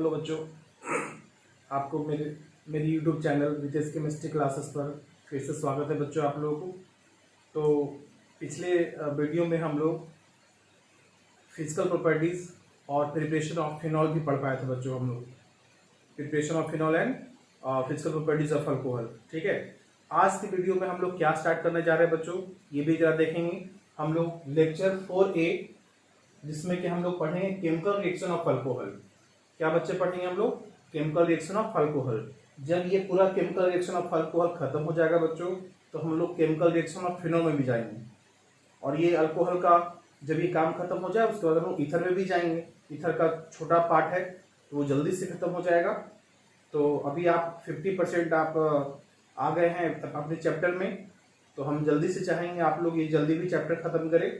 Hello बच्चों, आपको मेरी यूट्यूब चैनल विदेश केमिस्ट्री क्लासेस पर फिर से स्वागत है बच्चों आप लोगों को। तो पिछले वीडियो में हम लोग फिजिकल प्रॉपर्टीज़ और प्रिपरेशन ऑफ फिनॉल भी पढ़ पाए थे बच्चों। हम लोग preparation of phenol and physical properties of alcohol. ठीक है, आज की वीडियो में हम लोग क्या स्टार्ट करने जा रहे हैं बच्चों, ये भी जरा देखेंगे। हम लोग लेक्चर 4A, जिसमें कि हम लोग पढ़ेंगे केमिकल रिएक्शन ऑफ अल्कोहल। क्या बच्चे पढ़ेंगे हम लोग? Chemical reaction of alcohol. जब ये पूरा केमिकल रिएक्शन ऑफ अल्कोहल खत्म हो जाएगा बच्चों, तो हम लोग केमिकल रिएक्शन ऑफ फिनॉल में भी जाएंगे। और ये अल्कोहल का जब ये काम खत्म हो जाए उसके बाद हम लोग ईथर में भी जाएंगे। ईथर का छोटा पार्ट है तो वो जल्दी से खत्म हो जाएगा। तो अभी आप 50% आप आ गए हैं अपने चैप्टर में, तो हम जल्दी से चाहेंगे आप लोग ये जल्दी भी चैप्टर खत्म करें।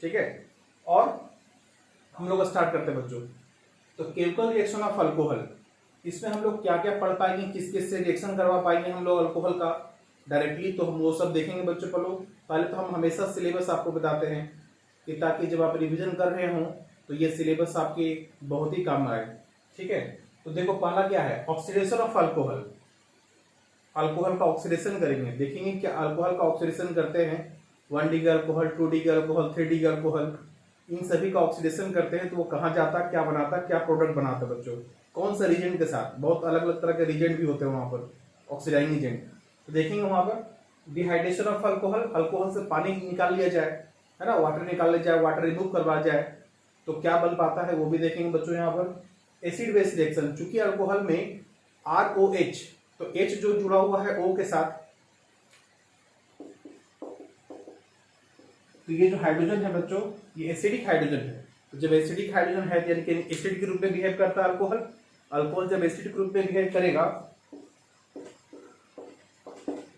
ठीक है, और हम लोग स्टार्ट करते हैं बच्चों। तो केमिकल रिएक्शन ऑफ अल्कोहल, इसमें हम लोग क्या क्या पढ़ पाएंगे, किस किस से रिएक्शन करवा पाएंगे हम लोग अल्कोहल का डायरेक्टली, तो हम वो सब देखेंगे बच्चों। पहले तो हम हमेशा सिलेबस आपको बताते हैं कि ताकि जब आप रिवीजन कर रहे हों तो ये सिलेबस आपके बहुत ही काम आए। ठीक है, तो देखो पहला क्या है, ऑक्सीडेशन ऑफ अल्कोहल। अल्कोहल का ऑक्सीडेशन करेंगे, देखेंगे कि अल्कोहल का ऑक्सीडेशन करते हैं 1 degree alcohol, 2 degree alcohol, 3 degree alcohol, इन सभी का ऑक्सीडेशन करते हैं तो वो कहाँ जाता, क्या बनाता, क्या प्रोडक्ट बनाता बच्चों, कौन सा रीजेंट के साथ। बहुत अलग अलग तरह के रीजेंट भी होते हैं वहां पर, ऑक्सीडाइजिंग एजेंट। तो देखेंगे वहां पर डिहाइड्रेशन ऑफ अल्कोहल, अल्कोहल से पानी निकाल लिया जाए, है ना, वाटर निकाल लिया जाए, वाटर रिमूव करवा जाए तो क्या बन पाता है वो भी देखेंगे बच्चों। यहाँ पर एसिड बेस रिएक्शन, चूंकि अल्कोहल में ROH, तो H जो जुड़ा हुआ है O के साथ, तो ये जो हाइड्रोजन है बच्चों ये एसिडिक हाइड्रोजन है। तो जब एसिडिक हाइड्रोजन है यानी कि एसिड के रूप में बिहेव करता है अल्कोहल। अल्कोहल जब एसिड के रूप में बिहेव करेगा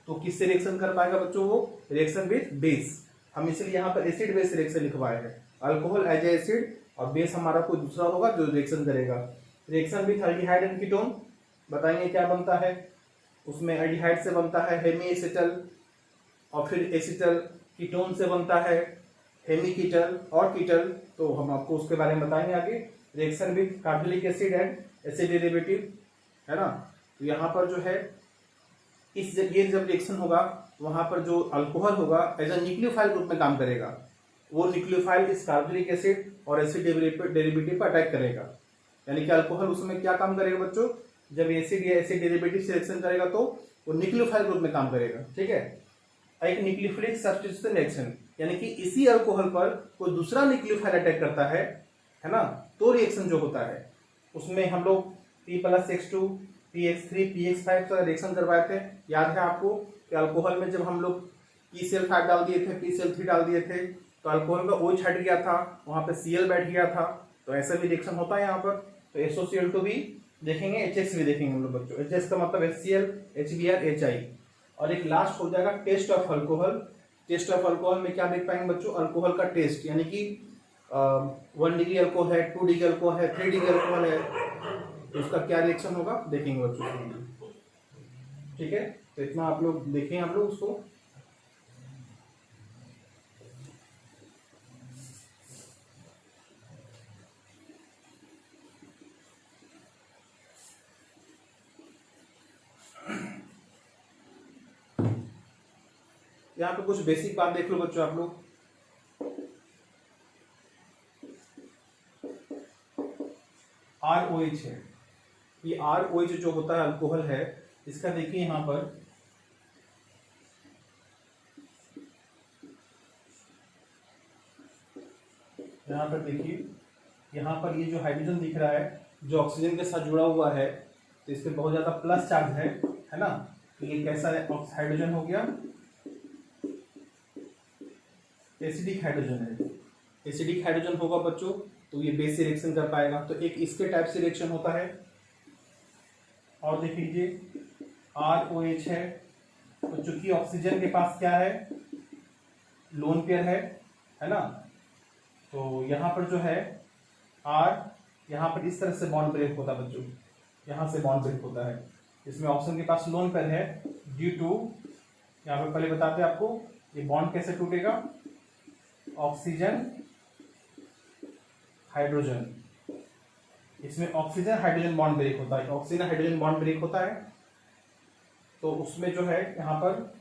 तो किससे रिएक्शन कर पाएगा बच्चों? वो रिएक्शन विद बेस। हम इसलिए यहाँ पर एसिड बेस रिएक्शन लिखवाए हैं। अल्कोहल एज एसिड और बेस हमारा कोई दूसरा होगा जो रिएक्शन करेगा। Reaction with aldehyde and ketone, बताएंगे क्या बनता है उसमें। एल्डिहाइड से बनता है हेमी एसिटल, और फिर एसिटल कीटोन से बनता है हेमी कीटल और कीटल, तो हम आपको उसके बारे में बताएंगे आगे। Reaction with carbonic acid and acid derivative, है ना। तो यहाँ पर जो है ये जब रिएक्शन होगा वहां पर जो अल्कोहल होगा एज अ न्यूक्लियोफाइल ग्रुप में काम करेगा। वो न्यूक्लियोफाइल इस कार्बोनिक एसिड और एसिड डेरिवेटिव पर अटैक करेगा। यानी कि अल्कोहल उसमें क्या काम करेगा बच्चों, जब एसिड या एसिड डेरिवेटिव से रिएक्शन करेगा तो वो न्यूक्लियोफाइल ग्रुप में काम करेगा। ठीक है, एक न्यूक्लियोफिलिक सब्स्टिट्यूशन रिएक्शन, यानी कि इसी अल्कोहल पर कोई दूसरा न्यूक्लियोफाइल अटैक करता है ना, तो रिएक्शन जो होता है उसमें हम लोग P+X2, PX3, PX5 का रिएक्शन करवाए थे। याद है आपको कि अल्कोहल में जब हम लोग PCl5 डाल दिए थे, PCl3 डाल दिए थे, तो अल्कोहल का OH हट गया था, वहां पे Cl बैठ गया था। तो ऐसा भी रिएक्शन होता है यहाँ पर। तो SOCl2 भी देखेंगे, HX भी देखेंगे हम लोग बच्चों। HX का मतलब HCl, HBr, HI। और एक लास्ट हो जाएगा test of alcohol. Test of alcohol में क्या देख पाएंगे बच्चों? अल्कोहल का टेस्ट, यानी कि 1 डिग्री अल्कोहल है, 2 डिग्री अल्कोहल है, 3 डिग्री अल्कोहल है, तो उसका क्या रिएक्शन होगा देखेंगे बच्चों। ठीक है, तो इतना आप लोग देखें, आप लोग उसको। यहाँ पे कुछ बेसिक बात देख लो बच्चों आप लोग। ROH है, ये ROH जो होता है अल्कोहल है, इसका देखिए यहाँ पर देखिए, यहाँ पर ये जो हाइड्रोजन दिख रहा है जो ऑक्सीजन के साथ जुड़ा हुआ है, तो इस पे बहुत ज्यादा प्लस चार्ज है ना। तो ये कैसा हाइड्रोजन हो गया? एसिडिक हाइड्रोजन है। एसिडिक हाइड्रोजन होगा बच्चों तो ये बेस से रिएक्शन कर पाएगा। तो एक इसके टाइप से रिएक्शन होता है। और देख लीजिए ROH है, तो चूंकि ऑक्सीजन के पास क्या है, लोन पेयर है ना, तो यहाँ पर जो है R, यहाँ पर इस तरह से बॉन्ड ब्रेक होता है बच्चों, यहाँ से बॉन्ड ब्रेक होता है। इसमें ऑक्सीजन के पास लोन पेयर है ड्यू टू, यहाँ पर पहले बताते हैं आपको ये बॉन्ड कैसे टूटेगा, ऑक्सीजन हाइड्रोजन, इसमें ऑक्सीजन हाइड्रोजन बॉन्ड ब्रेक होता है, ऑक्सीजन हाइड्रोजन बॉन्ड ब्रेक होता है। तो उसमें जो है यहाँ पर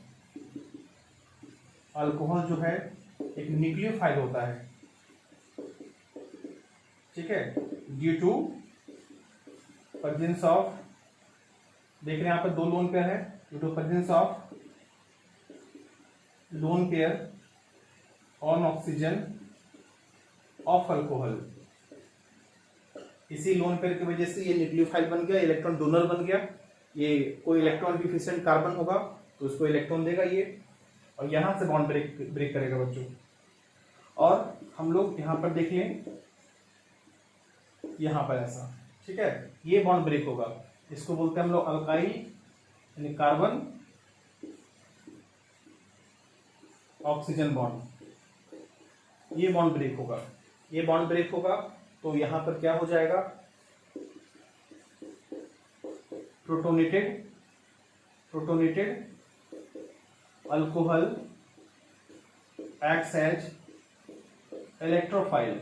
अल्कोहल जो है एक न्यूक्लियोफाइल होता है, ठीक है, ड्यू टू प्रेजेंस ऑफ, देख रहे हैं यहाँ पर 2 लोन पेयर है, due to presence of lone pair on oxygen of alcohol. इसी लोन पेयर की वजह से ये न्यूक्लियोफाइल बन गया, इलेक्ट्रॉन डोनर बन गया। ये कोई इलेक्ट्रॉन डिफिशिएंट कार्बन होगा तो उसको इलेक्ट्रॉन देगा ये, और यहां से बॉन्ड ब्रेक करेगा बच्चों। और हम लोग यहां पर देख लें, यहां पर ऐसा, ठीक है, ये बॉन्ड ब्रेक होगा, इसको बोलते हैं हम लोग अल्काइल यानी कार्बन ऑक्सीजन बॉन्ड। ये बॉन्ड ब्रेक होगा, ये बॉन्ड ब्रेक होगा तो यहां पर क्या हो जाएगा, protonated alcohol acts as electrophile.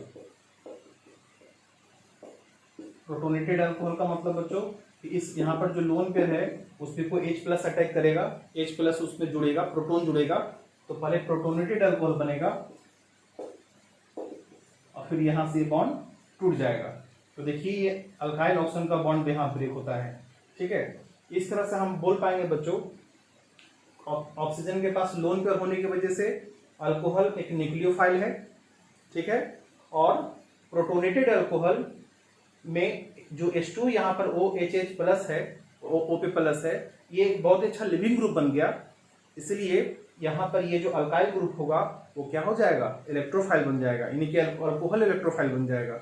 Protonated alcohol का मतलब बच्चों कि इस यहाँ पर जो लोन पेयर है उस पर कोई H+ अटैक करेगा, H+ उसमें जुड़ेगा, प्रोटोन जुड़ेगा, तो पहले प्रोटोनेटेड अल्कोहल बनेगा और फिर यहां से बॉन्ड टूट जाएगा। तो देखिए ये अल्काइल ऑक्सीजन का बॉन्ड यहां ब्रेक होता है, ठीक है। इस तरह से हम बोल पाएंगे बच्चों, ऑक्सीजन के पास लोन पेयर होने की वजह से अल्कोहल एक न्यूक्लियोफाइल है, ठीक है, और प्रोटोनेटेड अल्कोहल में जो H2 यहाँ पर OHH+ है, OP+ है, ये एक बहुत अच्छा लिविंग ग्रुप बन गया। इसलिए यहाँ पर ये जो अल्काइल ग्रुप होगा वो क्या हो जाएगा, इलेक्ट्रोफाइल बन जाएगा, यानी कि अल्कोहल इलेक्ट्रोफाइल बन जाएगा,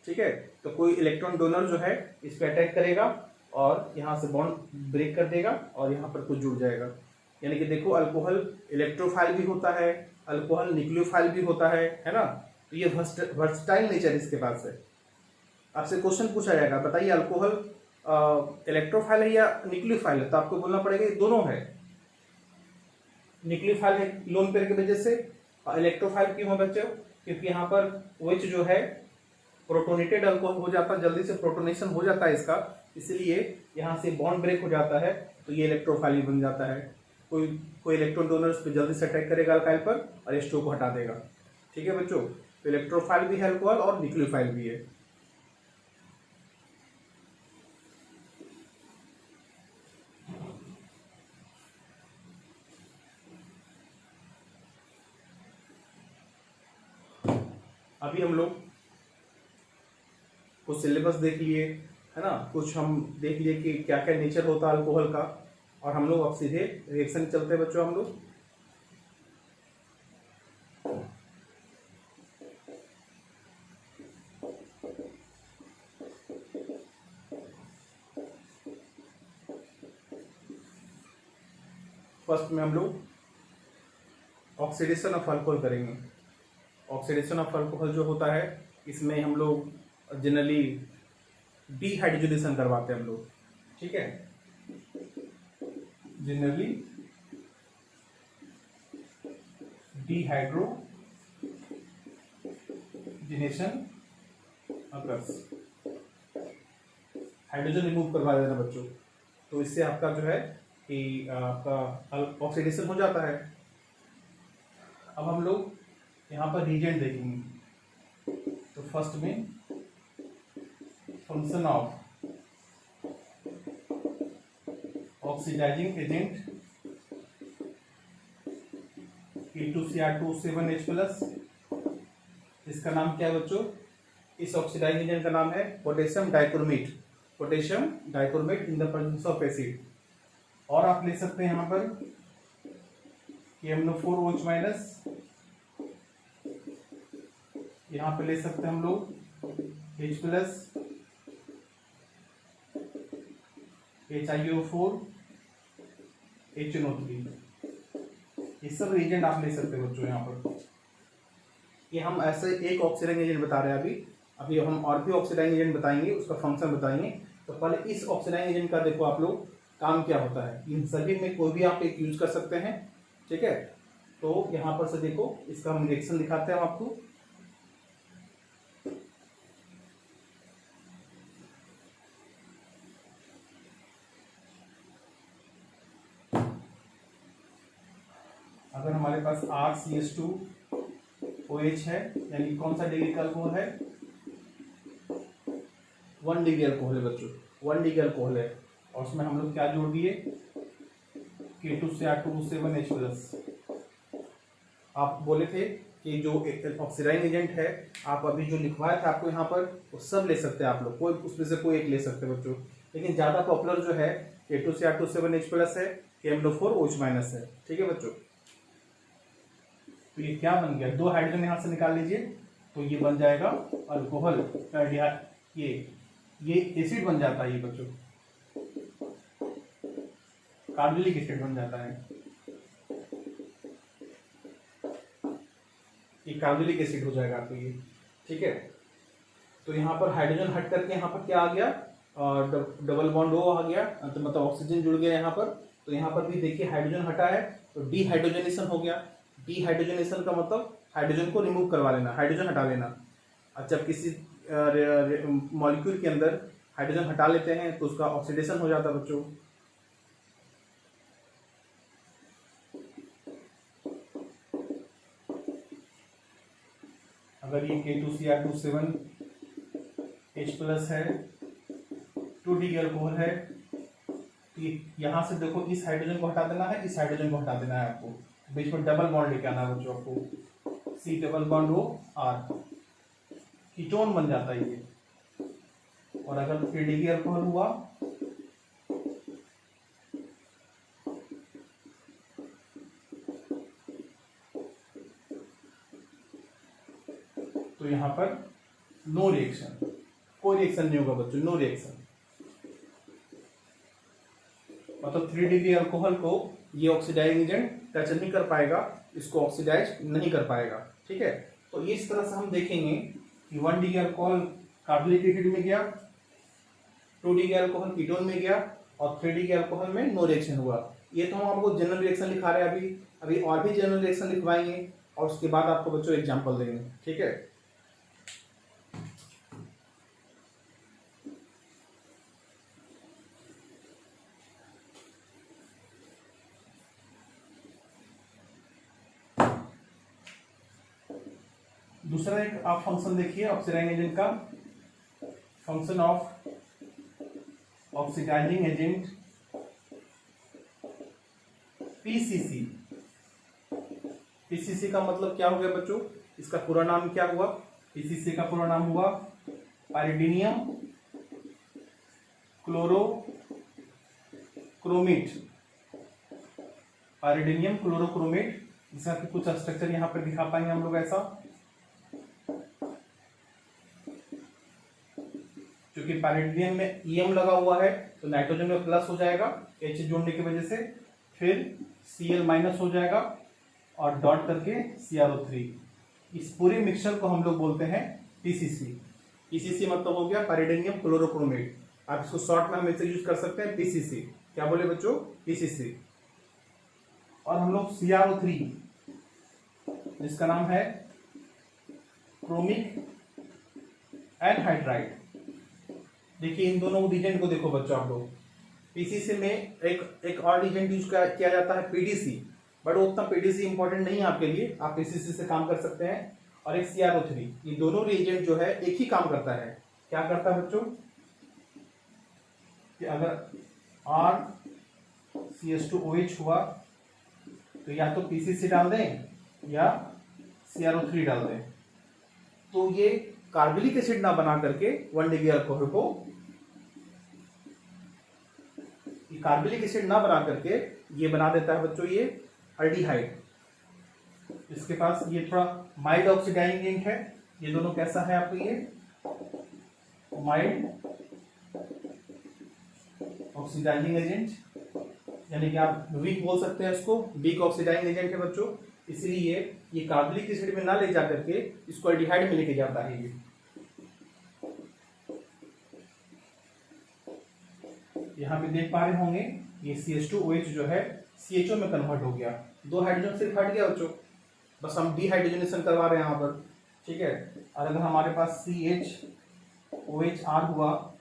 ठीक है। तो कोई इलेक्ट्रॉन डोनर जो है इस पर अटैक करेगा और यहाँ से बॉन्ड ब्रेक कर देगा और यहाँ पर कुछ जुड़ जाएगा। यानी कि देखो अल्कोहल इलेक्ट्रोफाइल भी होता है, अल्कोहल न्यूक्लियोफाइल भी होता है ना। तो ये वर्सटाइल नेचर इसके पास है। आपसे क्वेश्चन पूछा जाएगा, बताइए अल्कोहल इलेक्ट्रोफाइल है या न्यूक्लियोफाइल है, तो आपको बोलना पड़ेगा ये दोनों है। न्यूक्लियोफाइल है लोन पेयर की वजह से, इलेक्ट्रोफाइल क्यों है बच्चों, क्योंकि यहाँ पर OH जो है प्रोटोनेटेड अल्कोहल हो जाता है, जल्दी से प्रोटोनेशन हो जाता है इसका, इसलिए यहाँ से बॉन्ड ब्रेक हो जाता है तो ये इलेक्ट्रोफाइल बन जाता है। कोई इलेक्ट्रॉन डोनर इस पर जल्दी से अटैक करेगा अल्काइल पर और H2 को हटा देगा, ठीक है बच्चों। तो इलेक्ट्रोफाइल भी है अल्कोहल और न्यूक्लियोफाइल भी है। अभी हम लोग कुछ सिलेबस देख लिए है ना, कुछ हम देख लिए कि क्या क्या नेचर होता है अल्कोहल का, और हम लोग अब सीधे रिएक्शन चलते हैं बच्चों। हम लोग फर्स्ट में हम लोग ऑक्सीडेशन ऑफ अल्कोहल करेंगे। ऑक्सीडेशन ऑफ अल्कोहल जो होता है इसमें हम लोग जनरली डीहाइड्रोजनेशन करवाते हैं हम लोग, ठीक है, generally dehydrogenation occurs, hydrogen remove करवा देना बच्चों। तो इससे आपका जो है कि आपका ऑक्सीडेशन हो जाता है। अब हम लोग यहाँ पर रीजेंट देखेंगे। तो फर्स्ट में function of oxidising agent K2Cr2O7H+, इसका नाम क्या है बच्चों, इस ऑक्सीडाइजिंग एजेंट का नाम है potassium dichromate, potassium dichromate in the presence of acid. और आप ले सकते हैं यहाँ पर KMnO4OH-, यहाँ पे ले सकते हैं हम लोग H+, HiO4, HNO3, ये सब एजेंट आप ले सकते हैं बच्चों। यहाँ पर ये हम ऐसे एक ऑक्सीडाइजिंग एजेंट बता रहे हैं। अभी हम और भी ऑक्सीडाइजिंग एजेंट बताएंगे, उसका फंक्शन बताएंगे। तो पहले इस ऑक्सीडाइजिंग एजेंट का देखो आप लोग काम क्या होता है। इन सभी में कोई भी आप एक यूज कर सकते हैं, ठीक है। तो यहाँ पर से देखो इसका हम रिएक्शन दिखाते हैं आपको। अगर हमारे पास RCH2OH है, यानी कौन सा डिग्री का अल्कोहल है, 1 डिग्री अल्कोहल है बच्चों, 1 डिग्री अल्कोहल है। और उसमें हम लोग क्या जोड़ दिए, K2Cr2O7H+। आप बोले थे कि जो ऑक्सीडाइजिंग एजेंट है, आप अभी जो लिखवाया था आपको यहाँ पर, वो सब ले सकते हैं आप लोग, कोई उसमें से कोई एक ले सकते हैं बच्चों। लेकिन ज़्यादा पॉपुलर जो है K2Cr2O7H+ है, KMnO4OH- है। ठीक है बच्चों, तो ये क्या बन गया, 2 हाइड्रोजन यहाँ से निकाल लीजिए, तो ये बन जाएगा अल्कोहल, ये एसिड बन जाता है ये बच्चों, कार्बोलिक एसिड बन जाता है, ये कार्बोलिक एसिड हो जाएगा आपको ये। ठीक है, तो यहाँ पर हाइड्रोजन हट करके यहाँ पर क्या आ गया, डबल बॉन्ड O आ गया, तो मतलब ऑक्सीजन जुड़ गया यहाँ पर। तो यहाँ पर भी देखिए हाइड्रोजन हटा है, तो डीहाइड्रोजनेशन हो गया। डीहाइड्रोजनेशन का मतलब हाइड्रोजन को रिमूव करवा लेना, हाइड्रोजन हटा लेना। अच्छा, किसी मॉलिक्यूल के अंदर हाइड्रोजन हटा लेते हैं तो उसका ऑक्सीडेशन हो जाता है बच्चों। अगर ये K2Cr2O7H+ है, 2 डिग्री अल्कोहल है, तो यहाँ से देखो इस हाइड्रोजन को हटा देना है, इस हाइड्रोजन को हटा देना है आपको, बीच में डबल बॉन्ड लेके आना है बच्चों आपको, C≡O⁻R, कीटोन बन जाता है ये। और अगर 3 डिग्री अल्कोहल हुआ तो यहाँ पर नो रिएक्शन, कोई रिएक्शन नहीं होगा बच्चों, नो रिएक्शन। मतलब 3 डिग्री अल्कोहल को ये ऑक्सीडाइजिंग एजेंट टच नहीं कर पाएगा, इसको ऑक्सीडाइज नहीं कर पाएगा। ठीक है, तो इस तरह से हम देखेंगे कि 1 डिग्री अल्कोहल कार्बोलिक एसिड में गया, 2 डिग्री अल्कोहल कीटोन में गया, और 3 डिग्री अल्कोहल में नो रिएक्शन हुआ। ये तो हम आपको जनरल रिएक्शन लिखा रहे हैं, अभी और भी जनरल रिएक्शन लिखवाएंगे, और उसके बाद आपको बच्चों एग्जाम्पल देंगे। ठीक है, दूसरा एक आप फंक्शन देखिए ऑक्सीडाइजिंग एजेंट का, function of oxidising agent PCC. PCC का मतलब क्या हो गया बच्चों, इसका पूरा नाम क्या हुआ, पीसीसी का पूरा नाम हुआ पाइरीडिनियम क्लोरोक्रोमेट। पाइरीडिनियम क्लोरोक्रोमेट, इसका कुछ स्ट्रक्चर यहाँ पर दिखा पाएंगे हम लोग ऐसा, क्योंकि पाइरीडिनियम में EM लगा हुआ है तो नाइट्रोजन में प्लस हो जाएगा H जोड़ने की वजह से, फिर Cl- हो जाएगा और डॉट करके CrO3। इस पूरे मिक्सचर को हम लोग बोलते हैं पीसीसी। पीसीसी मतलब हो गया पाइरीडिनियम क्लोरोक्रोमेट, आप इसको शॉर्ट में हम इसे यूज कर सकते हैं पीसीसी। क्या बोले बच्चों, पीसीसी। और हम लोग CrO3 जिसका नाम है क्रोमिक एनहाइड्राइड, देखिए इन दोनों रिएजेंट को देखो बच्चों आप लोग। पीसीसी में एक और रिएजेंट यूज किया जाता है पीडीसी, बट उतना पीडीसी इंपॉर्टेंट नहीं है आपके लिए, आप पीसीसी से काम कर सकते हैं। और एक CrO3, ये दोनों रिएजेंट जो है एक ही काम करता है। क्या करता है बच्चों, कि अगर RCH2OH हुआ तो या तो पीसीसी डाल दें या CrO3 डाल दें, तो ये कार्बोलिक एसिड ना बना करके 1 डिग्री अल्कोहल को, कार्बोलिक एसिड ना बना करके ये बना देता है बच्चों ये अल्डिहाइड। इसके पास ये थोड़ा माइल्ड ऑक्सीडाइजिंग एजेंट है, ये दोनों कैसा है आपको, ये माइल्ड ऑक्सीडाइजिंग एजेंट, यानी कि आप वीक बोल सकते हैं इसको, वीक ऑक्सीडाइजिंग एजेंट है बच्चों, इसलिए ये कार्बोलिक एसिड में ना ले जा करके इसको अल्डिहाइड में लेके जाता है। ये यहाँ पे देख पा रहे होंगे ये CH2OH जो है CHO में कन्वर्ट हो गया, 2 हाइड्रोजन सिर्फ हट गया बच्चों, बस हम डीहाइड्रोजनेशन करवा रहे हैं यहाँ पर। ठीक है, और अगर हमारे पास CHOHR हुआ,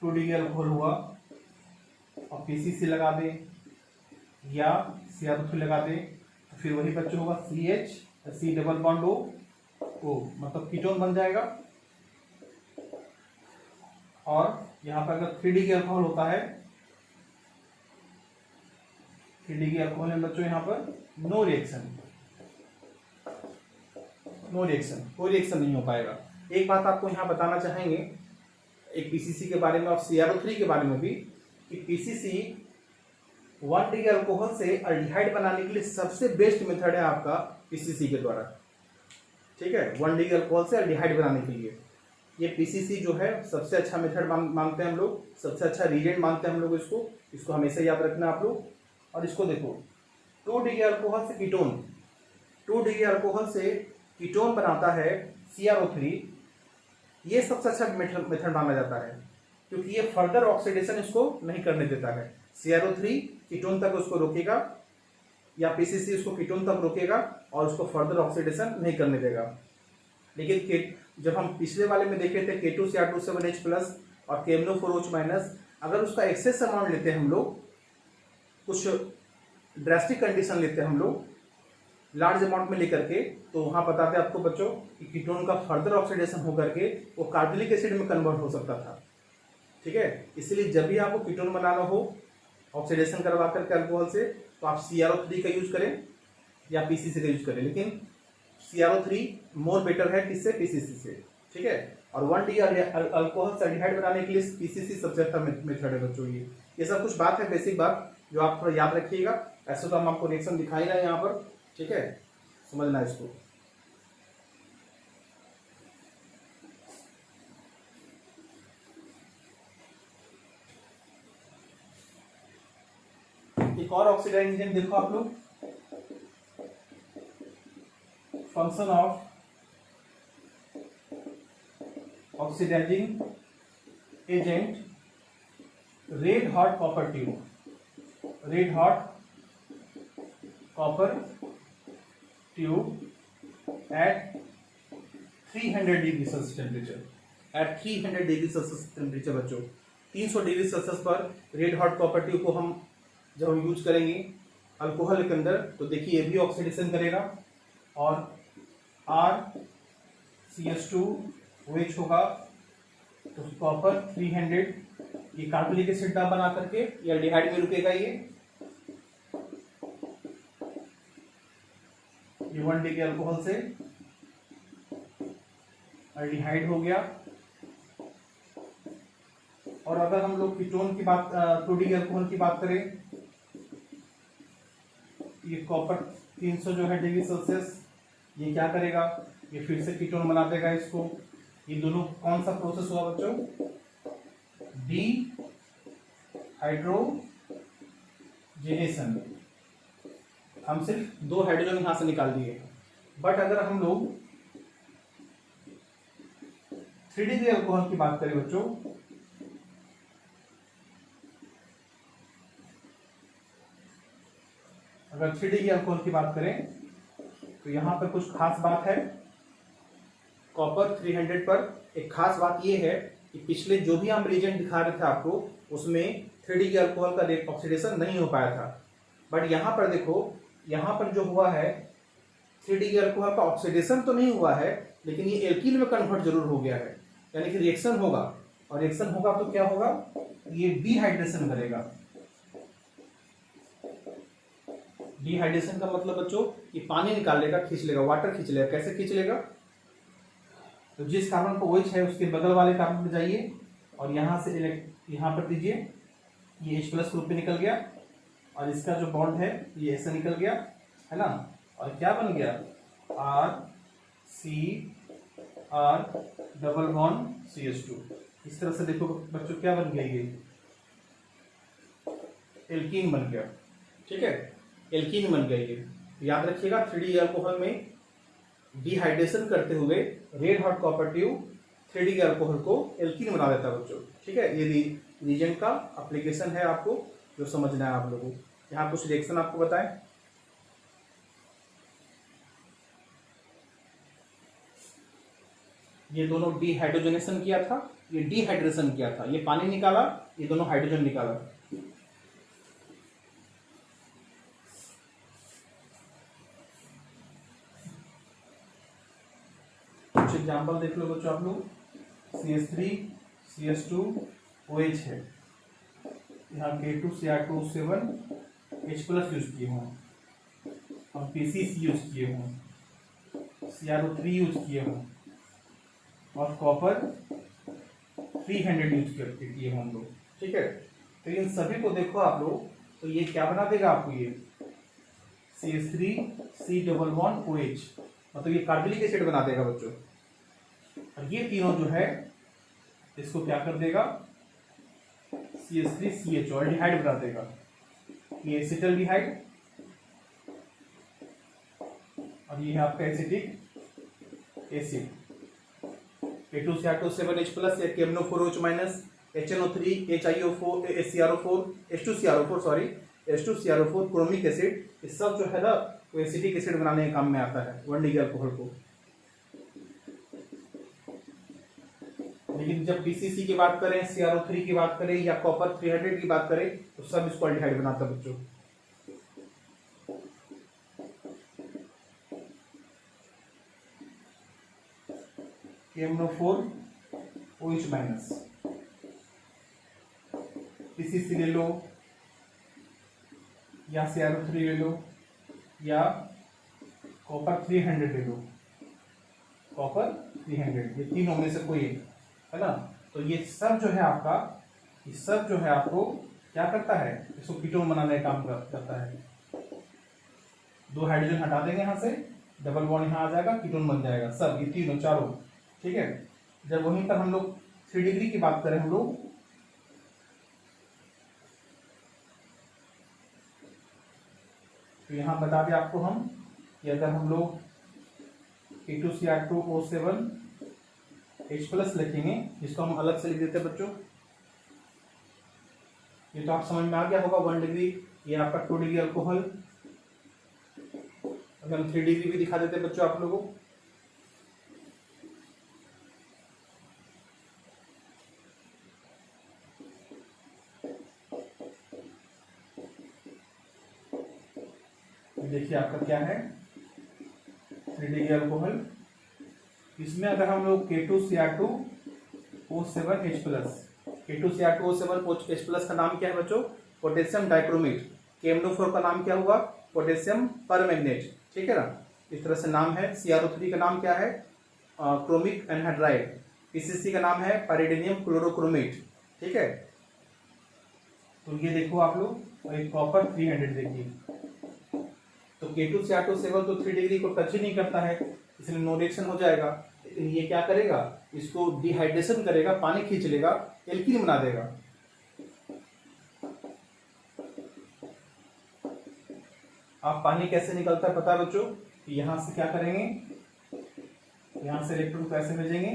2 डिग्री अल्कोहल हुआ, और पीसीसी लगा दें या CR3 लगाते तो फिर वही बच्चों होगा CH C double bond O मतलब कीटोन बन जाएगा। और यहाँ पर अगर 3D के अल्कोहल होता है, 3D के अल्कोहल में बच्चों यहाँ पर नो रिएक्शन, कोई रिएक्शन नहीं हो पाएगा। एक बात आपको यहाँ बताना चाहेंगे एक पीसीसी के बारे में और CrO3 के बारे में भी, कि पीसीसी 1 डिग्री अल्कोहल से अल्डिहाइड बनाने के लिए सबसे बेस्ट मेथड है आपका पीसीसी के द्वारा। ठीक है, 1 डिग्री अल्कोहल से अल्डिहाइड बनाने के लिए ये पीसीसी जो है सबसे अच्छा मेथड मानते हैं हम लोग, सबसे अच्छा रीजेंट मानते हैं हम लोग। इसको हमेशा याद रखना आप लोग। और इसको देखो, 2 डिग्री अल्कोहल से कीटोन, 2 डिग्री अल्कोहल से कीटोन बनाता है CrO3। ये सबसे अच्छा मेथड माना जाता है क्योंकि ये फर्दर ऑक्सीडेशन इसको नहीं करने देता है। CrO3 कीटोन तक उसको रोकेगा या पीसीसी उसको कीटोन तक रोकेगा और उसको फर्दर ऑक्सीडेशन नहीं करने देगा। लेकिन जब हम पिछले वाले में देखे थे K2Cr2 और KMnO4OH-, अगर उसका एक्सेस अमाउंट लेते हैं हम लोग, कुछ ड्रास्टिक कंडीशन लेते हैं हम लोग लार्ज अमाउंट में लेकर के, तो वहाँ बताते हैं आपको बच्चों कि कीटोन का फर्दर ऑक्सीडेशन होकर के वो कार्बोनिक एसिड में कन्वर्ट हो सकता था। ठीक है, इसलिए जब भी आपको कीटोन बनाना हो ऑक्सीडेशन करवा करके अल्कोहल से, तो आप CrO3 का यूज करें या पीसीसी का यूज करें। लेकिन CrO3 मोर बेटर है किससे, पीसीसी से। ठीक है, और 1 डिग्री अल्कोहल से अल्डिहाइड बनाने के लिए पीसीसी सबसे अच्छा मेथड है बच्चों। ये सब कुछ बात है, बेसिक बात जो आप थोड़ा याद रखिएगा। ऐसे तो हम आपको रिएक्शन दिखाई रहे हैं यहाँ पर। ठीक है, समझना इसको। एक और ऑक्सीडाइजिंग एजेंट देखो आप लोग, function of oxidising agent red hot copper tube, red hot copper tube at 300 degree Celsius temperature, at 300 degree Celsius temperature बच्चों। 300 डिग्री सेल्सियस पर रेड हॉट कॉपर ट्यूब को हम जब हम यूज करेंगे अल्कोहल के अंदर, तो देखिए ये भी ऑक्सीडेशन करेगा और RCH2OH होगा, तो कॉपर 300 ये कार्बोनिक एसिड का बना करके ये अल्डिहाइड में रुकेगा। ये 1 डिग्री अल्कोहल से अल्डिहाइड हो गया। और अगर हम लोग कीटोन की बात 2 डिग्री अल्कोहल की बात करें, ये कॉपर 300 जो है डिग्री सेल्सियस, ये क्या करेगा, ये फिर से कीटोन बना देगा इसको। ये दोनों कौन सा प्रोसेस हुआ बच्चों, डिहाइड्रोजनेशन। हम सिर्फ 2 हाइड्रोजन यहां से निकाल दिए। बट अगर हम लोग 3 डिग्री अल्कोहल की बात करें बच्चों, अगर 3 डिग्री अल्कोहल की बात करें तो यहां पर कुछ खास बात है। कॉपर 300 पर एक खास बात यह है कि पिछले जो भी हम रिएजेंट दिखा रहे थे आपको, उसमें 3 डिग्री अल्कोहल का ऑक्सीडेशन नहीं हो पाया था। बट यहां पर देखो, यहां पर जो हुआ है 3 डिग्री अल्कोहल का ऑक्सीडेशन तो नहीं हुआ है, लेकिन ये एल्कीन में कन्वर्ट जरूर हो गया है। यानी कि रिएक्शन होगा, और रिएक्शन होगा तो क्या होगा, ये डिहाइड्रेशन करेगा। डिहाइड्रेशन का मतलब बच्चों ये पानी निकाल लेगा, खींच लेगा, वाटर खींच लेगा। कैसे खींच लेगा, तो जिस कार्बन पर OH है उसके बगल वाले कार्बन पर जाइए और यहां से यहां पर दीजिए, ये H+ ग्रुप पे निकल गया और इसका जो बॉन्ड है ये ऐसे निकल गया, है ना। और क्या बन गया, RCR डबल बॉन्ड CH2। इस तरह से देखो बच्चों क्या बन गया, ये एल्कीन बन गया। ठीक है, एल्कीन बन गया ये। याद रखिएगा 3 डिग्री अल्कोहल में डिहाइड्रेशन करते हुए red hot copper tube 3 degree alcohol को एल्कीन बना देता है बच्चों। ठीक है, ये रीजेंट का एप्लीकेशन है, आपको जो समझना है आप लोगों को। यहाँ कुछ रिएक्शन आपको बताएं। ये दोनों डिहाइड्रोजनेशन किया था, ये डिहाइड्रेशन किया था, ये पानी निकाला, ये दोनों हाइड्रोजन निकाला। कुछ एग्जाम्पल देख लो बच्चों आप लोग। CH3 CH2 OH है, यहाँ K2Cr2O7 H+ यूज किए हों, हम PCC यूज किए हों, CrO3 यूज किए हों और कॉपर 300 यूज किए हों हम लोग, ठीक है। तो इन सभी को देखो आप लोग, तो ये क्या बना देगा आपको, ये CH3C11OH, मतलब ये कार्बोनिक एसिड बना देगा बच्चों। और ये तीनों जो है इसको क्या कर देगा, CH3CH एल्डिहाइड बना देगा। ये एसिटल्डिहाइड और ये है आपका एसिटिक एसिड। K2Cr2O7H+ या KMnO4OH- HNO3 HiO4 CrO4 H2CrO4 sorry H2CrO4 chromic acid, ये सब जो है ना वो एसिटिक एसिड बनाने के काम में आता है 1 डिग्री अल्कोहल को। लेकिन जब PCC की बात करें, CrO3 की बात करें या कॉपर 300 की बात करें तो सब इसको एल्डिहाइड बनाता है बच्चों। KMnO4OH- PCC ले लो या CrO3 ले लो या कॉपर 300 ले लो, कॉपर 300, ये तीनों में से कोई एक है ना। तो ये सब जो है आपका, ये सब जो है आपको क्या करता है, इसको कीटोन बनाने का काम करता है। 2 हाइड्रोजन हटा देंगे यहाँ से, डबल बॉन्ड यहाँ आ जाएगा, कीटोन बन जाएगा सब, ये तीनों चारों, ठीक है। जब वहीं पर हम लोग 3 डिग्री की बात करें हम लोग, तो यहाँ बता दें आपको हम कि अगर हम लोग K2Cr2O7H+ लिखेंगे, जिसको हम अलग से लिख देते हैं बच्चों, ये तो आप समझ में आ गया होगा 1 डिग्री, ये आपका 2 डिग्री अल्कोहल। अगर हम 3 डिग्री भी दिखा देते हैं बच्चों आप लोगों को, देखिए आपका क्या है 3 डिग्री अल्कोहल। इसमें अगर हम लोग K2Cr2O7H+ का नाम क्या है बच्चों, पोटेशियम डाइक्रोमेट। KMnO4 का नाम क्या हुआ, पोटेशियम परमैंगनेट, ठीक है ना, इस तरह से नाम है। CrO3 का नाम क्या है, क्रोमिक एनहाइड्राइड। PCC का नाम है पाइरिडिनियम क्लोरोक्रोमेट, ठीक है। तो ये देखो आप लोग, और एक कॉपर 300 देखिए, तो K2Cr2O7 तो 3 डिग्री को टच ही नहीं करता है, इसलिए नो रिएक्शन हो जाएगा। ये क्या करेगा, इसको डिहाइड्रेशन करेगा, पानी खींच लेगा, एल्कीन बना देगा। आप पानी कैसे निकलता है पता है बच्चों, यहां से क्या करेंगे, यहां से इलेक्ट्रॉन को ऐसे भेजेंगे,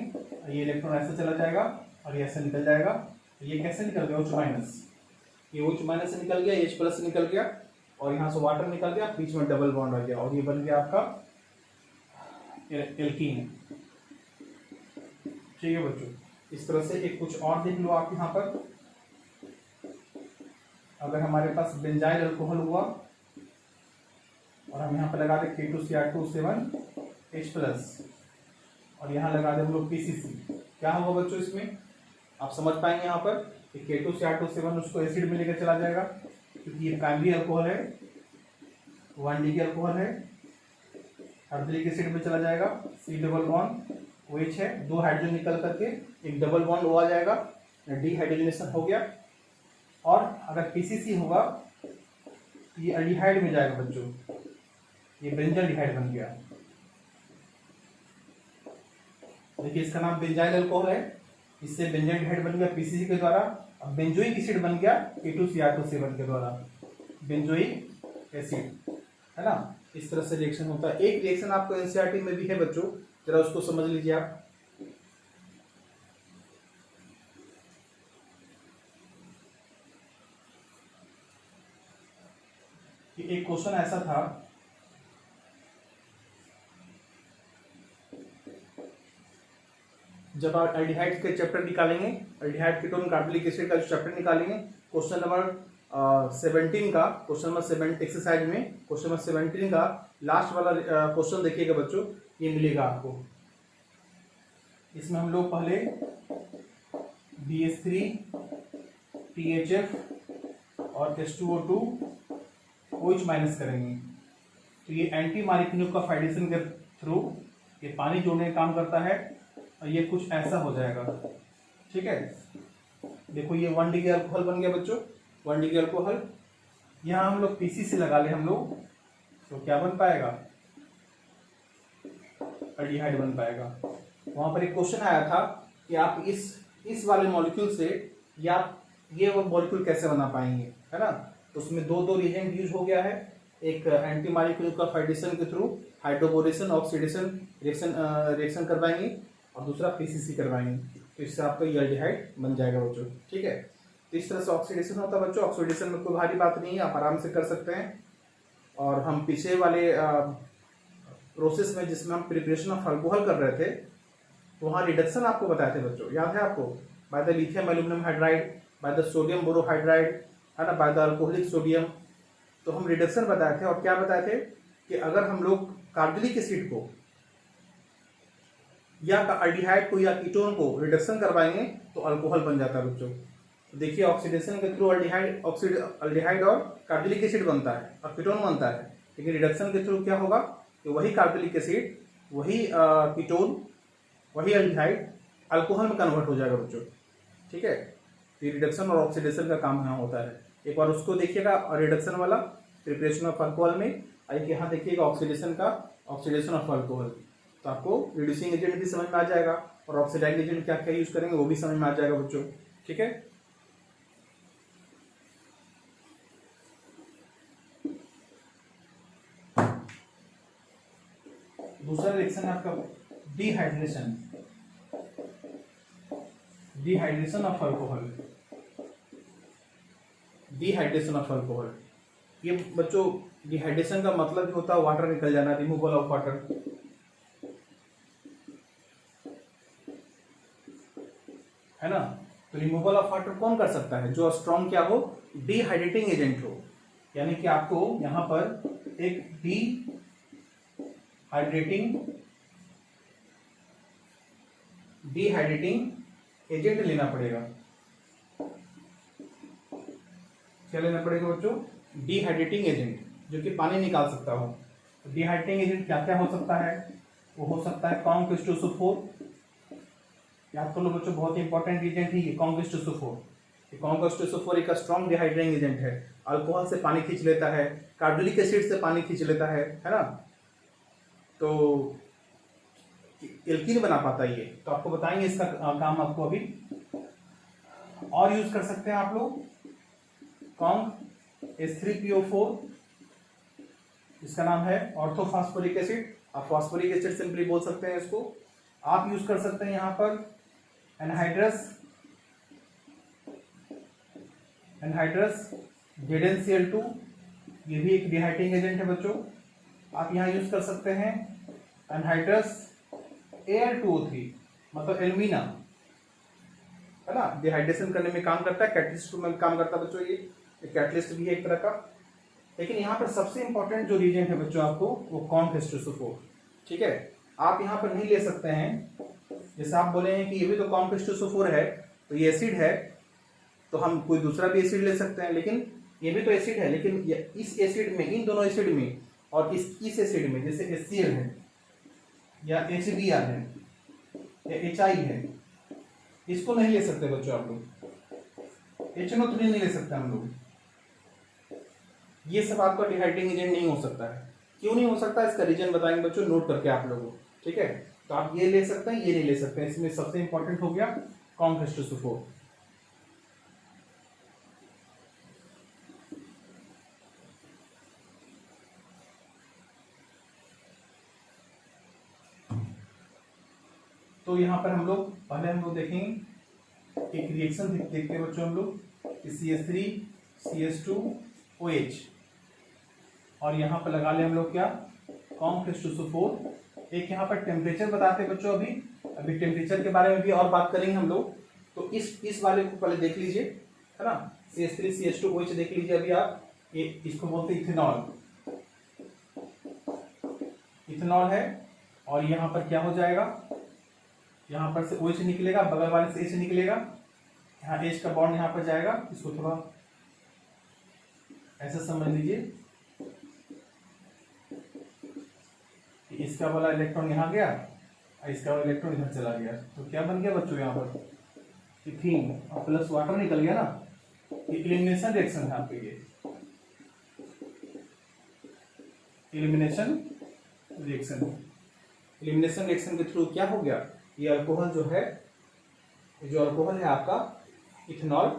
ये इलेक्ट्रॉन ऐसे चला जाएगा और ये ऐसे निकल जाएगा। ये कैसे निकल गया, OH-, ये OH- से निकल गया, H+ से निकल गया और यहाँ से वाटर निकल गया, बीच में डबल बॉन्ड आ गया और ये बन गया आपका एल्कीन, ठीक है बच्चों। इस तरह से एक कुछ और देख लो आप यहाँ पर, अगर हमारे पास बेंजाइल अल्कोहल हुआ और हम यहाँ पर लगा दे K2Cr2O7H+ और यहाँ लगा दे हम लोग PCC, क्या होगा बच्चों इसमें, आप समझ पाएंगे यहाँ पर कि K2Cr2O7 उसको एसिड में लेकर चला जाएगा, क्योंकि ये प्राइमरी अल्कोहल है, 1 डिग्री अल्कोहल है, हाइड्रोक्लोरिक एसिड में चला जाएगा, C डबल बॉन्ड OH है, 2 हाइड्रोजन निकल करके एक डबल बॉन्ड O आ जाएगा, डिहाइड्रोजनेशन हो गया। और अगर PCC होगा तो ये एल्डिहाइड में जाएगा बच्चों, ये बेंजल्डिहाइड बन गया। देखिए इसका नाम बेंजाइल अल्कोहल है, इससे बेंजल्डिहाइड बन गया PCC के द्वारा। अब बेंजोइक एसिड बन गया K2Cr2O7 के द्वारा, बेंजोइक एसिड, है ना। इस तरह से रिएक्शन होता है। एक रिएक्शन आपको एनसीईआरटी में भी है बच्चों, जरा उसको समझ लीजिए आप। कि एक क्वेश्चन ऐसा था, जब आप एल्डिहाइड के चैप्टर निकालेंगे, एल्डिहाइड कीटोन कार्बोनिक एसिड का जो चैप्टर निकालेंगे, क्वेश्चन नंबर 17 का, क्वेश्चन नंबर 7 एक्सरसाइज में क्वेश्चन नंबर 17 का लास्ट वाला क्वेश्चन देखिएगा बच्चों, ये मिलेगा आपको। इसमें हम लोग पहले BH3 THF और H2O2 OH माइनस करेंगे। तो ये एंटी मालिक्यूलर के थ्रू ये पानी जोड़ने का काम करता है और ये कुछ ऐसा हो जाएगा। ठीक है, देखो ये 1 डिग्री अल्कोहल बन गया बच्चों, 1 डिग्री अल्कोहल। यहाँ हम लोग पीसी से लगा ले हम लोग, तो क्या बन पाएगा, एल्डिहाइड बन पाएगा। वहां पर एक क्वेश्चन आया था कि आप इस वाले मॉलिक्यूल से या ये वो मॉलिक्यूल कैसे बना पाएंगे, है ना। तो उसमें दो रिएजेंट यूज हो गया है, एक एंटी मालिक्यूलर के थ्रू हाइड्रोबोरेशन ऑक्सीडेशन रिएक्शन करवाएंगे और दूसरा पीसीसी करवाएंगे। तो इससे आपका ये एल्डिहाइड बन जाएगा बच्चों। ठीक है, तो इस तरह से ऑक्सीडेशन होता है बच्चों। ऑक्सीडेशन में कोई भारी बात नहीं है, आप आराम से कर सकते हैं। और हम पीछे वाले प्रोसेस में जिसमें हम प्रिपरेशन ऑफ अल्कोहल कर रहे थे, तो वहाँ रिडक्शन आपको बताए थे बच्चों, याद है आपको, by the lithium aluminium hydride, by the sodium borohydride, है ना, बाय द अल्कोहलिक सोडियम। तो हम रिडक्शन बताए थे और क्या बताए थे कि अगर हम लोग कार्बोनिक एसिड को या एल्डिहाइड को या कीटोन को रिडक्शन करवाएंगे तो अल्कोहल बन जाता है बच्चों। तो देखिए ऑक्सीडेशन के थ्रू एल्डिहाइड और कार्बोनिक एसिड बनता है और कीटोन बनता है, लेकिन रिडक्शन के थ्रू क्या होगा कि वही कार्बोनिक एसिड, वही कीटोन, वही एल्डिहाइड अल्कोहल में कन्वर्ट हो जाएगा बच्चों। ठीक है, तो रिडक्शन और ऑक्सीडेशन का काम यहाँ होता है। एक बार उसको देखिएगा रिडक्शन वाला प्रिपरेशन ऑफ अल्कोहल में, एक यहाँ देखिएगा ऑक्सीडेशन ऑफ अल्कोहल। तो आपको रिड्यूसिंग एजेंट भी समझ में आ जाएगा और ऑक्सीडाइजिंग एजेंट क्या क्या यूज करेंगे वो भी समझ में आ जाएगा बच्चों। ठीक है, दूसरा रिएक्शन है आपका dehydration of alcohol. Dehydration of alcohol, ये बच्चों डिहाइड्रेशन का मतलब होता है वाटर निकल जाना, रिमूवल ऑफ वाटर, है ना। तो रिमूवल ऑफ वाटर कौन कर सकता है, जो स्ट्रॉन्ग क्या हो, डिहाइड्रेटिंग एजेंट हो। यानी कि आपको यहां पर एक डिहाइड्रेटिंग एजेंट लेना पड़ेगा। क्या लेना पड़ेगा बच्चों, डिहाइड्रेटिंग एजेंट, जो कि पानी निकाल सकता हो। डिहाइड्रेटिंग एजेंट क्या क्या हो सकता है, वो हो सकता है कॉन्क्रिस्टोसोफोर। याद कर लो बच्चों, बहुत ही इंपॉर्टेंट एजेंट है ये कॉन्क्रिस्टोसोफोर। कॉन्क्रिस्टोसोफोर एक स्ट्रॉन्ग डिहाइड्रेटिंग एजेंट है, अल्कोहल से पानी खींच लेता है, कार्बोनिक एसिड से पानी खींच लेता है ना। तो एल्कीन बना पाता है ये, तो आपको बताएंगे इसका काम आपको अभी। और यूज कर सकते हैं आप लोग H3PO4, इसका नाम है ऑर्थोफॉस्फोरिक एसिड, आप फॉस्फोरिक एसिड सिंपली बोल सकते हैं इसको। आप यूज कर सकते हैं यहाँ पर एनहाइड्रस ZnCl2, ये भी एक डिहाइड्रेटिंग एजेंट है बच्चों। आप यहाँ यूज कर सकते हैं एनहाइड्रस Al2O3, मतलब एल्यूमिना, है ना, डिहाइड्रेशन करने में काम करता है, कैटलिस्ट में काम करता है बच्चों। ये कैटलिस्ट भी है एक तरह का। लेकिन यहाँ पर सबसे इंपॉर्टेंट जो रिएजेंट है बच्चों आपको, वो कॉन्क्रिस्टोसोफोर। ठीक है, आप यहाँ पर नहीं ले सकते हैं, जैसे आप बोले हैं कि ये भी तो कॉन्क्रिस्टोसोफोर है, तो ये एसिड है, तो हम कोई दूसरा भी एसिड ले सकते हैं, लेकिन ये भी तो एसिड है। लेकिन इस एसिड में, इन दोनों एसिड में और इस एसिड में, जैसे HCl है या HBr है या HI है, इसको नहीं ले सकते बच्चों आप लोग। HNO3 नहीं ले सकते हम लोग। ये सब आपका डिहाइड्रेटिंग एजेंट नहीं हो सकता है। क्यों नहीं हो सकता, इसका रीजन बताएंगे बच्चों, नोट करके आप लोगों। ठीक है, तो आप ये ले सकते हैं, ये नहीं ले सकते हैं। इसमें सबसे इंपॉर्टेंट हो गया कॉन्क्रिस्टोसोफोर। तो यहाँ पर हम लोग पहले देखेंगे एक रिएक्शन देखते हैं बच्चों हम लोग, CH3 CH2OH, और यहाँ पर लगा ले हम लोग क्या, कॉन्क्रिस्टोसोफोर। एक यहाँ पर टेम्परेचर बताते हैं बच्चों, अभी टेम्परेचर के बारे में भी और बात करेंगे हम लोग। तो इस वाले को पहले देख लीजिए, है ना, CH3 CH2OH देख लीजिए अभी आप। ये इसको बोलते हैं इथेनॉल है। और यहाँ पर क्या हो जाएगा, यहाँ पर से OH निकलेगा, बगल वाले से H निकलेगा, यहाँ H का बॉन्ड यहाँ पर जाएगा, इसको थोड़ा ऐसा समझ लीजिए, इसका वाला इलेक्ट्रॉन यहाँ गया और इसका वाला इलेक्ट्रॉन इधर चला गया, तो क्या बन गया बच्चों यहाँ पर इथीन और प्लस वाटर निकल गया ना। एलिमिनेशन रिएक्शन है आपके ये, एलिमिनेशन रिएक्शन। एलिमिनेशन रिएक्शन के थ्रू क्या हो गया, ये अल्कोहल जो है, जो अल्कोहल है आपका इथेनॉल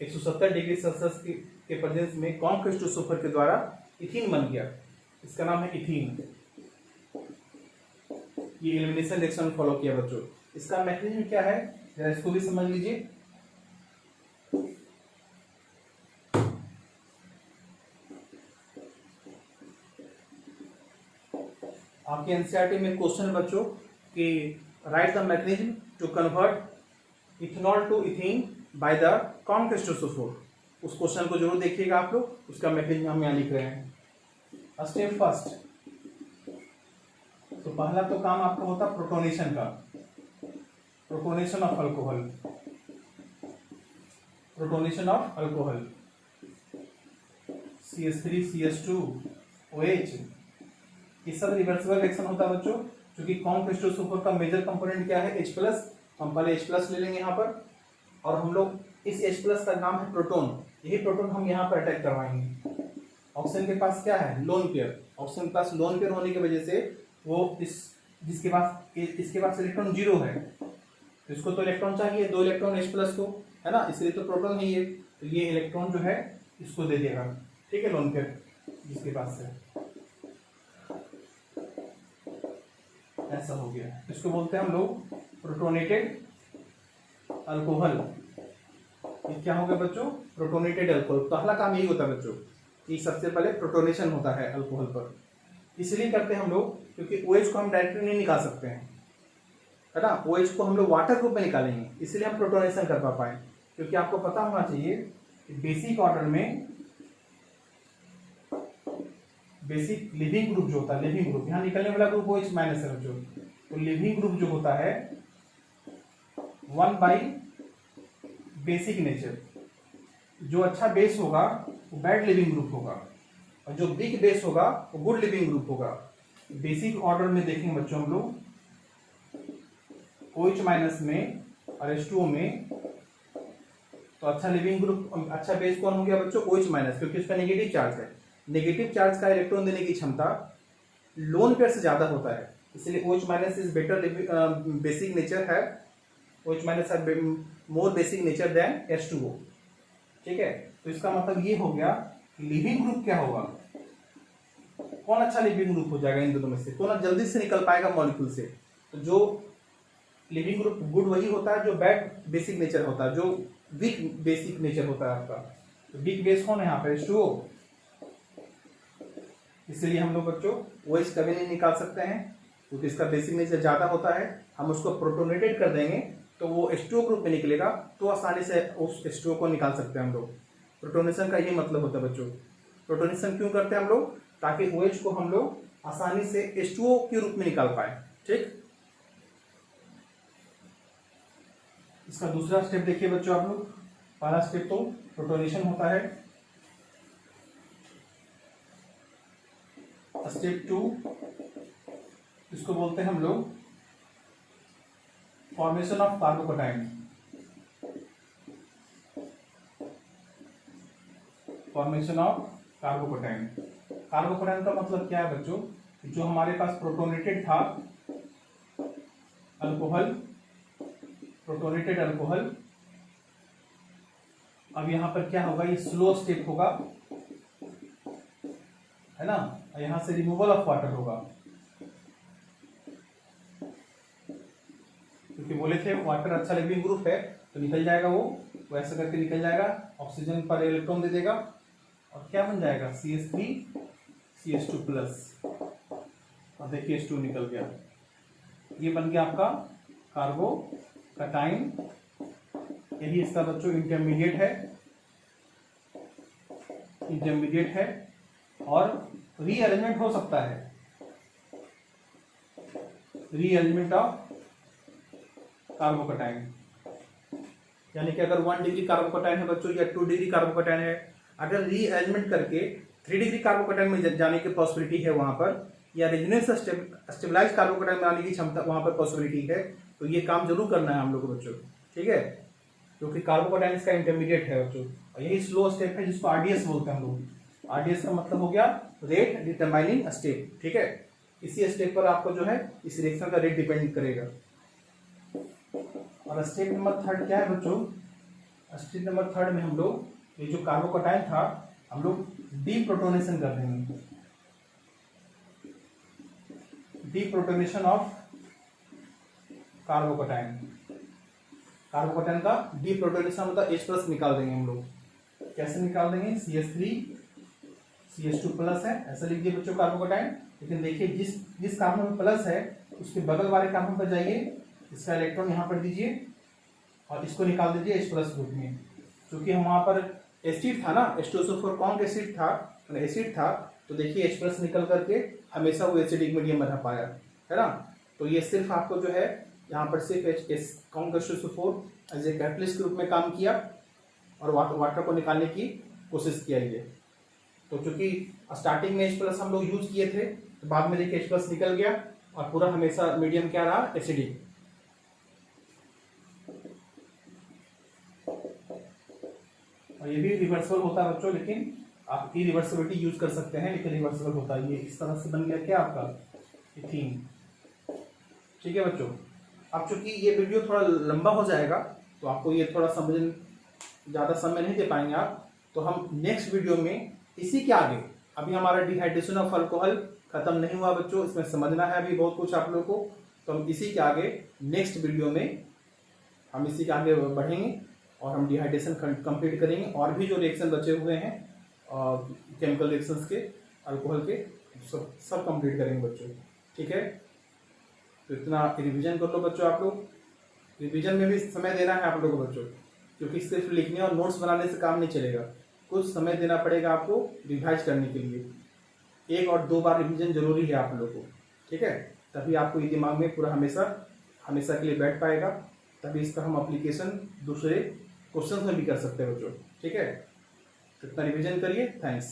170 डिग्री सेल्सियस के प्रेजेंस में कॉम क्रिस्टोसोफर के द्वारा इथीन बन गया, इसका नाम है इथीन। ये एलिमिनेशन रिएक्शन फॉलो किया बच्चों। इसका मैकेनिज्म क्या है जरा इसको भी समझ लीजिए। आपके एनसीईआरटी में क्वेश्चन बच्चों कि write the mechanism to convert ethanol to ethene by the कॉम क्रिस्टोसोफर, उस क्वेश्चन को जरूर देखिएगा आप लोग, उसका मैकेनिज्म हम यहाँ लिख रहे हैं। स्टेप फर्स्ट, तो पहला तो काम आपका होता प्रोटोनेशन का, protonation of alcohol, protonation of alcohol CH3 CH2 OH, ये सब रिवर्सिबल रिएक्शन होता है बच्चों, क्योंकि कॉम क्रिस्टोसोफर का मेजर कंपोनेंट क्या है H+, हम पहले H+ ले लेंगे यहाँ पर, और हम लोग इस H+ का नाम है प्रोटोन, यही प्रोटोन हम यहाँ पर अटैक करवाएंगे। ऑक्सीजन के पास क्या है लोन पेयर, ऑक्सीजन के पास लोन पेयर होने की वजह से वो इसके पास इलेक्ट्रॉन 0 है, तो इसको तो इलेक्ट्रॉन चाहिए, 2 इलेक्ट्रॉन H+ को, है ना, इसलिए तो प्रोटॉन है ये, तो ये इलेक्ट्रॉन जो है इसको दे देगा, ठीक है, लोन पेयर जिसके पास है, ऐसा हो गया। इसको बोलते हैं हम लोग प्रोटोनेटेड अल्कोहल। ये क्या हो गया बच्चों, प्रोटोनेटेड अल्कोहल। पहला काम यही होता है बच्चों, ये सबसे पहले प्रोटोनेशन होता है अल्कोहल पर, इसलिए करते हैं हम लोग क्योंकि OH को हम डायरेक्टली नहीं निकाल सकते हैं, है ना, OH को हम लोग वाटर ग्रुप में निकालेंगे, इसलिए हम प्रोटोनेशन कर पाए। क्योंकि आपको पता होना चाहिए कि बेसिक ऑर्डर में बेसिक लिविंग ग्रुप जो होता है, लिविंग ग्रुप, यहाँ निकलने वाला ग्रुप OH माइनस है बच्चों, तो लिविंग ग्रुप जो होता है 1 बाई बेसिक नेचर, जो अच्छा बेस होगा वो बैड लिविंग ग्रुप होगा, और जो वीक बेस होगा वो गुड लिविंग ग्रुप होगा। बेसिक ऑर्डर में देखेंगे बच्चों हम लोग OH माइनस में और H2O में, तो अच्छा लिविंग ग्रुप, अच्छा बेस कौन हो गया बच्चों, OH माइनस, क्योंकि उसका नेगेटिव चार्ज है, नेगेटिव चार्ज का इलेक्ट्रॉन देने की क्षमता लोन पेयर से ज्यादा होता है, इसलिए OH minus is better basic nature है, OH माइनस है मोर बेसिक नेचर देन H2O, ठीक है। तो इसका मतलब ये हो गया लिविंग ग्रुप क्या होगा, कौन अच्छा लिविंग ग्रुप हो जाएगा इन दोनों में से, कौन जल्दी से निकल पाएगा मॉलिक्यूल से, तो जो लिविंग ग्रुप गुड वही होता है जो बैड बेसिक नेचर होता है, जो वीक बेसिक नेचर होता है आपका, तो वीक बेस कौन है यहाँ पे H2O, इसलिए हम लोग बच्चों OH कभी नहीं निकाल सकते हैं क्योंकि इसका बेसिक नेचर ज्यादा होता है। हम उसको प्रोटोनेटेड कर देंगे तो वो H2O ग्रुप में निकलेगा, तो आसानी से उस H2O को निकाल सकते हैं हम लोग। प्रोटोनेशन का यही मतलब होता है बच्चों। प्रोटोनेशन क्यों करते हैं हम लोग, ताकि OH को हम लोग आसानी से H2O के रूप में निकाल पाए, ठीक। इसका दूसरा स्टेप देखिए बच्चों आप लोग, पहला स्टेप तो प्रोटोनेशन होता है, स्टेप 2 इसको बोलते हैं हम लोग formation of carbocation, formation of carbocation. Carbocation का मतलब क्या है बच्चों, जो हमारे पास प्रोटोनेटेड था अल्कोहल, प्रोटोनेटेड अल्कोहल, अब यहां पर क्या होगा, ये स्लो स्टेप होगा, है ना, यहां से रिमूवल ऑफ वाटर होगा, क्योंकि बोले थे वाटर अच्छा लिविंग ग्रुप है तो निकल जाएगा, वो ऐसा करके निकल जाएगा, ऑक्सीजन पर इलेक्ट्रॉन दे देगा और क्या बन जाएगा CH3 CH2 प्लस, और देखिए H2 निकल गया, ये बन गया आपका कार्बोकैटायन। यही इसका बच्चों इंटरमीडिएट है, इंटरमीडिएट है, और रीअरेंजमेंट हो सकता है, रीअरेंजमेंट ऑफ कार्बोकटाइन, यानी कि अगर 1 डिग्री कार्बोकटाइन है बच्चों या 2 डिग्री कार्बोकटाइन है, अगर रीअरेंजमेंट करके 3 डिग्री कार्बोकटाइन में जाने की पॉसिबिलिटी है वहां पर, या रेजोनेंस स्टेबलाइज कार्बोकटाइन में आने की क्षमता वहां पर पॉसिबिलिटी है, तो ये काम जरूर करना है हम लोग को बच्चों, ठीक है, क्योंकि कार्बोकटाइन का इंटरमीडिएट है बच्चों, और यही स्लो स्टेप है जिसको आरडीएस बोलते हैं हम लोग। आरडीएस का मतलब हो गया रेट डिटरमाइनिंग स्टेप, ठीक है, इसी स्टेप पर आपको जो है इस रिएक्शन का रेट डिपेंड करेगा। और स्टेप नंबर 3 क्या है बच्चों, स्टेप नंबर 3 में हम लोग ये जो कार्बोकटाइन था हम लोग डीप्रोटोनेशन कर देंगे, डीप्रोटोनेशन ऑफ कार्बोकटाइन, कार्बोकटाइन का डीप्रोटोनेशन मतलब H+ निकाल देंगे हम लोग। कैसे निकाल देंगे, CH3 CH2 प्लस है, ऐसा लिख दिए बच्चों कार्बोकटाइन, लेकिन देखिए जिस कार्बन में प्लस है उसके बगल वाले कार्बन पर जाइए, इसका इलेक्ट्रॉन यहाँ पर दीजिए और इसको निकाल दीजिए H+ ग्रुप में, क्योंकि हम वहां पर एसिड था ना, H2SO4 कौन एसिड था, एसिड था, तो देखिए H+ निकल करके हमेशा वो एसिडिक मीडियम बना पाया, है ना। तो ये सिर्फ आपको जो है यहाँ पर सिर्फ कौन H2SO4 एज ए कैटलिस्ट के रूप में काम किया और वाटर को निकालने की कोशिश किया ये। तो चूंकि स्टार्टिंग में H+ हम लोग यूज किए थे, तो बाद में देखिए H+ निकल गया और पूरा हमेशा मीडियम क्या रहा, एसिडिक। और ये भी रिवर्सिबल होता है बच्चों, लेकिन आप इरिवर्सिबिलिटी यूज कर सकते हैं, लेकिन रिवर्सिबल होता है। ये इस तरह से बन गया क्या आपका इथीन, ठीक है बच्चों। अब चूंकि ये वीडियो थोड़ा लंबा हो जाएगा तो आपको ये थोड़ा समझ ज़्यादा समय नहीं दे पाएंगे आप, तो हम नेक्स्ट वीडियो में इसी के आगे, अभी हमारा डिहाइड्रेशन ऑफ अल्कोहल खत्म नहीं हुआ बच्चों, इसमें समझना है अभी बहुत कुछ आप लोगों को, तो हम इसी के आगे नेक्स्ट वीडियो में हम इसी के आगे बढ़ेंगे और हम डिहाइड्रेशन कंप्लीट करेंगे, और भी जो रिएक्शन बचे हुए हैं केमिकल रिएक्शंस के, अल्कोहल के, सब कंप्लीट करेंगे बच्चों, ठीक है। तो इतना रिवीजन कर लो बच्चों आप लोग, रिवीजन में भी समय देना है आप लोगों को बच्चों, क्योंकि सिर्फ लिखने और नोट्स बनाने से काम नहीं चलेगा, कुछ समय देना पड़ेगा आपको रिवाइज करने के लिए। 1 और 2 बार रिवीजन जरूरी है आप लोगों को, ठीक है, तभी आपको ये दिमाग में पूरा हमेशा के लिए बैठ पाएगा, तभी इसका हम अप्लीकेशन दूसरे क्वेश्चन में भी कर सकते हैं बच्चों, ठीक है। तो इतना रिवीजन करिए, थैंक्स।